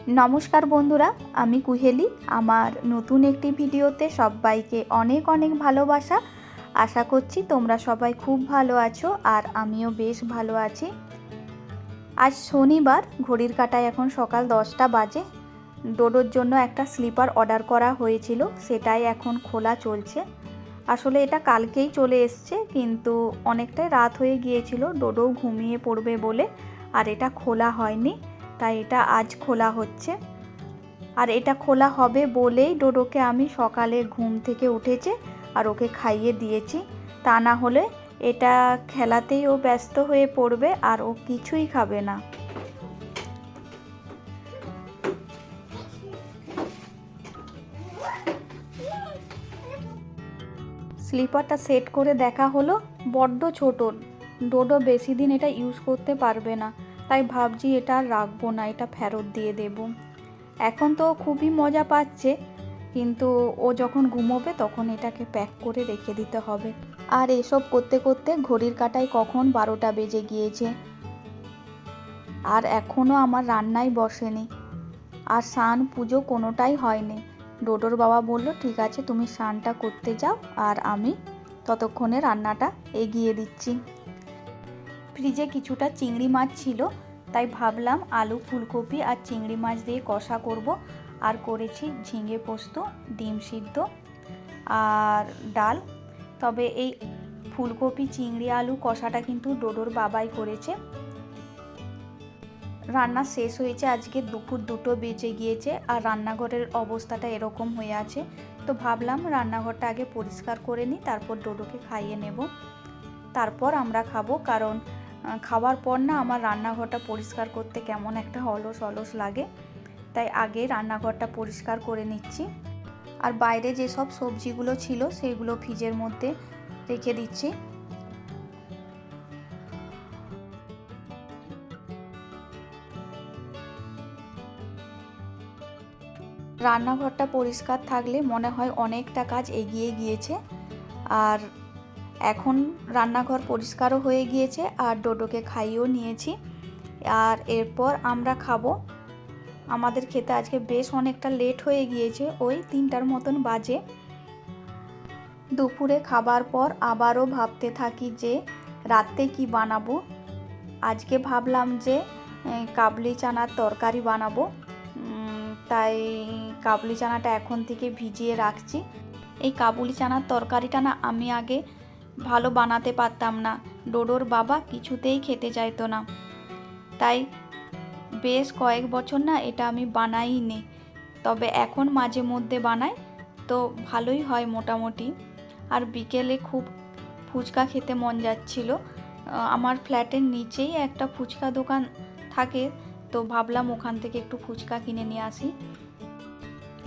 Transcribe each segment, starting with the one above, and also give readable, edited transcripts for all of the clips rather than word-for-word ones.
নমস্কার বন্ধুরা, আমি কুহেলি। আমার নতুন একটি ভিডিওতে সবাইকে অনেক অনেক ভালোবাসা। আশা করছি তোমরা সবাই খুব ভালো আছো আর আমিও বেশ ভালো আছি। আজ শনিবার, ঘড়ির কাঁটায় এখন সকাল 10টা বাজে। ডোডোর জন্য একটা স্লিপার অর্ডার করা হয়েছিল, সেটাই এখন খোলা চলছে। আসলে এটা কালকেই চলে এসছে, কিন্তু অনেকটাই রাত হয়ে গিয়েছিল ডোডো ঘুমিয়ে পড়বে বলে আর এটা খোলা হয়নি, তাই এটা আজ খোলা হচ্ছে। আর এটা খোলা হবে বলেই ডোডোকে আমি সকালে ঘুম থেকে উঠেছে আর ওকে খাইয়ে দিয়েছি। তা না হলে এটা খেলাতেই ও ব্যস্ত হয়ে পড়বে আর ও কিছুই খাবে না। স্লিপারটা সেট করে দেখা হলো, বড্ড ছোট। ডোডো বেশি দিন এটা ইউজ করতে পারবে না, তাই ভাবছি এটা আর রাখবো না, এটা ফেরত দিয়ে দেব। এখন তো খুবই মজা পাচ্ছে, কিন্তু ও যখন ঘুমোবে তখন এটাকে প্যাক করে রেখে দিতে হবে। আর এসব করতে করতে ঘড়ির কাঁটায় কখন 12টা বেজে গিয়েছে আর এখনও আমার রান্নাই বসেনি। আর স্নান পুজো কোনোটাই হয়নি। ডোডোর বাবা বলল, ঠিক আছে তুমি স্নানটা করতে যাও আর আমি ততক্ষণে রান্নাটা এগিয়ে দিচ্ছি। ফ্রিজে কিছুটা চিংড়ি মাছ ছিল, তাই ভাবলাম আলু, ফুলকপি আর চিংড়ি মাছ দিয়ে কষা করব। আর করেছি ঝিঙে পোস্ত, ডিম সিদ্ধ আর ডাল। তবে এই ফুলকপি, চিংড়ি, আলু কষাটা কিন্তু ডোডোর বাবাই করেছে। রান্না শেষ হয়েছে আজকে দুপুর 2টো বেজে গিয়েছে আর রান্নাঘরের অবস্থাটা এরকম হয়ে আছে। তো ভাবলাম রান্নাঘরটা আগে পরিষ্কার করে নিই, তারপর ডোডোকে খাইয়ে নেব, তারপর আমরা খাবো। কারণ খাওয়ার পর না আমার রান্নাঘরটা পরিষ্কার করতে কেমন একটা অলস অলস লাগে, তাই আগে রান্নাঘরটা পরিষ্কার করে নিচ্ছি। আর বাইরে যেসব সবজিগুলো ছিল সেগুলো ফ্রিজের মধ্যে রেখে দিচ্ছি। রান্নাঘরটা পরিষ্কার থাকলে মনে হয় অনেকটা কাজ এগিয়ে গিয়েছে। আর এখন রান্নাঘর পরিষ্কারও হয়ে গিয়েছে আর ডোডোকে খাইয়েও নিয়েছি। আর এরপর আমরা খাবো। আমাদের খেতে আজকে বেশ অনেকটা লেট হয়ে গিয়েছে, ওই 3টার মতন বাজে। দুপুরে খাবার পর আবারও ভাবতে থাকি যে রাতে কি বানাবো। আজকে ভাবলাম যে কাবলি চানার তরকারি বানাবো, তাই কাবলি চানাটা এখন থেকে ভিজিয়ে রাখছি। এই কাবুলি চানার তরকারিটা না আমি আগে ভালো বানাতে পারতাম না। ডোডোর বাবা কিছুতেই খেতে চাইতো না, তাই বেশ কয়েক বছর না এটা আমি বানাইনি। তবে এখন মাঝে মধ্যে বানাই, তো ভালোই হয় মোটামুটি। আর বিকেলে খুব ফুচকা খেতে মন যাচ্ছিল। আমার ফ্ল্যাটের নিচেই একটা ফুচকা দোকান থাকে, তো ভাবলাম ওখান থেকে একটু ফুচকা কিনে নিয়ে আসি।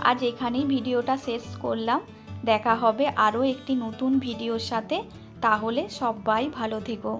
আজ এখানেই ভিডিওটা শেষ করলাম। দেখা হবে আরও একটি নতুন ভিডিওর সাথে। তাহলে সবাই ভালো থেকো।